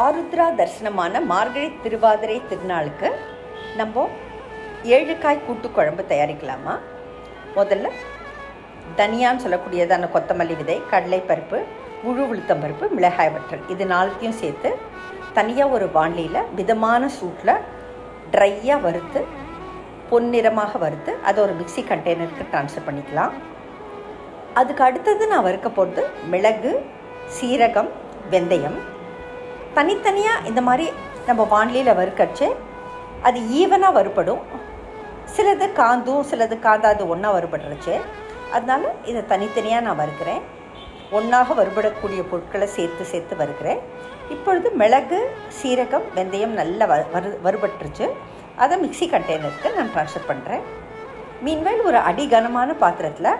ஆருத்ரா தரிசனமான மார்கழி திருவாதிரை திருநாளுக்கு நம்ம 7 காய் கூட்டு குழம்பு தயாரிக்கலாமா? முதல்ல தனியான்னு சொல்லக்கூடியதான கொத்தமல்லி விதை, கடலைப்பருப்பு, முழு உளுத்தம்பருப்பு, மிளகாய் வற்றல் இது 4த்தையும் சேர்த்து தனியாக ஒரு வாண்டியில் மிதமான சூட்டில் ட்ரையாக வறுத்து பொன்னிறமாக வறுத்து அதை ஒரு மிக்சி கண்டெய்னருக்கு ட்ரான்ஸ்ஃபர் பண்ணிக்கலாம். அதுக்கு அடுத்தது நான் வறுக்க போகிறது மிளகு, சீரகம், வெந்தயம். தனித்தனியாக இந்த மாதிரி நம்ம வானிலையில் வறுக்கச்சு அது ஈவனாக வறுபடும். சிலது காந்தும் சிலது காந்தாது ஒன்றா வறுபடுறச்சு. அதனால் இதை தனித்தனியாக நான் வறுக்கிறேன். ஒன்றாக வறுபடக்கூடிய பொருட்களை சேர்த்து வறுக்கிறேன். இப்பொழுது மிளகு, சீரகம், வெந்தயம் நல்லா வறுபட்டுருச்சு. அதை மிக்சி கண்டெய்னருக்கு நான் ட்ரான்ஸ்ஃபர் பண்ணுறேன். மீன்வேல் ஒரு அடிகனமான பாத்திரத்தில்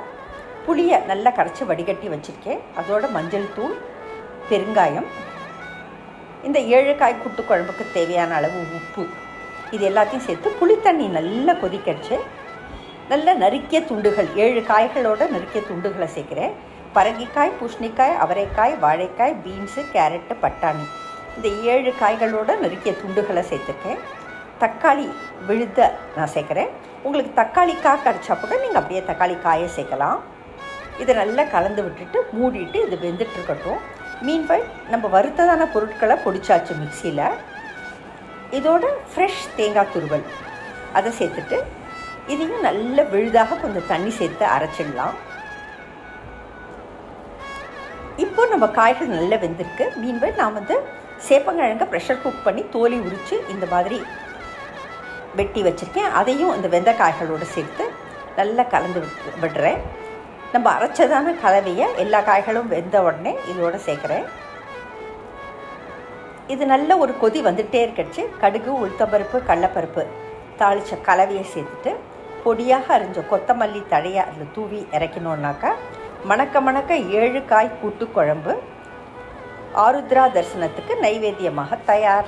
புளியை நல்லா கரைச்சி வடிகட்டி வச்சுருக்கேன். அதோட மஞ்சள் தூள், பெருங்காயம், இந்த 7 காய் கூட்டு குழம்புக்கு தேவையான அளவு உப்பு, இது எல்லாத்தையும் சேர்த்து புளித்தண்ணி நல்லா கொதிக்கடிச்சு நல்ல நறுக்கிய துண்டுகள் 7 காய்களோட நறுக்கிய துண்டுகளை சேர்க்குறேன். பரங்கிக்காய், பூசணிக்காய், அவரைக்காய், வாழைக்காய், பீன்ஸு, கேரட்டு, பட்டாணி இந்த 7 காய்களோட நறுக்கிய துண்டுகளை சேர்த்துருக்கேன். தக்காளி விழுத நான் சேர்க்குறேன். உங்களுக்கு தக்காளி காய் கிடச்சா கூட நீங்கள் அப்படியே தக்காளி காயை சேர்க்கலாம். இதை நல்லா கலந்து விட்டுட்டு மூடிட்டு இது வெந்துட்டுருக்கட்டும். மீன்பாய் நம்ம வறுத்ததான பொருட்களை பொடிச்சாச்சு மிக்சியில். இதோட ஃப்ரெஷ் தேங்காய் துருவல் அதை சேர்த்துட்டு இதையும் நல்ல விழுதாக கொஞ்சம் தண்ணி சேர்த்து அரைச்சிடலாம். இப்போ நம்ம காய்கள் நல்லா வெந்திருக்கு. மீன்பாய் நான் சேப்பங்கிழங்க ப்ரெஷர் குக் பண்ணி தோலி உரித்து இந்த மாதிரி வெட்டி வச்சுருக்கேன். அதையும் இந்த வெந்த காய்களோடு சேர்த்து நல்லா கலந்து விடுறேன். நம்ம அரைச்சதான கலவையை எல்லா காய்களும் வெந்த உடனே இதோடு சேர்க்குறேன். இது நல்ல ஒரு கொதி வந்துகிட்டே இருக்கச்சு கடுகு, உளுத்தம்பருப்பு, கடலைப்பருப்பு தாளித்த கலவையை சேர்த்துட்டு பொடியாக அரிஞ்ச கொத்தமல்லி தழையை அதில் தூவி இறக்கினோன்னாக்கா மணக்க 7 காய் கூட்டு குழம்பு ஆருத்ரா தரிசனத்துக்கு நைவேத்தியமாக தயார்.